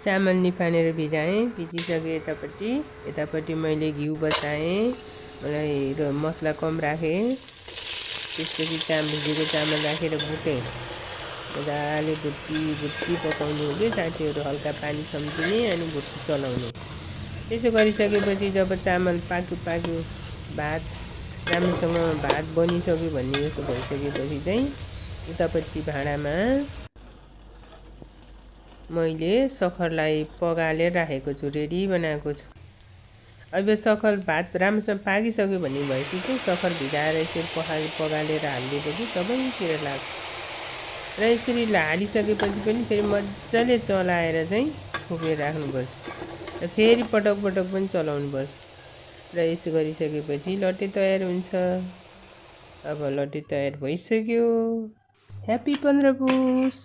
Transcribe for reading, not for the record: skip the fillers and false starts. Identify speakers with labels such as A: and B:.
A: चामल निफानेर भिजाएँ, भिजिसके यतापट्टि मैले घिउ बसाएँ, मलाई मसला कम राखेँ। त्यसपछि भिजेको चामल राखेर भुटेँ। मजाले भुटी पकाउनु हुँदै साथीहरू, हल्का पानी छम्किने अनि भुटी चलाउने। त्यसो गरिसकेपछि जब चामल पाक्यो भात राम्रोसँग भात बनिसक्यो भन्ने जस्तो भइसकेपछि चाहिँ उतापट्टि भाँडामा मैले सक्खरलाई पगालेर राखेको छु, रेडी बनाएको छु। अब सक्खर भात राम्रोसँग पाकिसक्यो भन्ने भएपछि चाहिँ सक्खर भिजाएर यसरी पगालेर हालिदिएपछि सबैतिर लाग्छ र यसरी हालिसकेपछि पनि फेरि मजाले चलाएर चाहिँ छोपेर राख्नुपर्छ र फेरि पटक पनि चलाउनुपर्छ र यसो गरिसकेपछि लट्टे तयार हुन्छ। अब लट्टे तयार भइसक्यो। ह्याप्पी 15 पुस।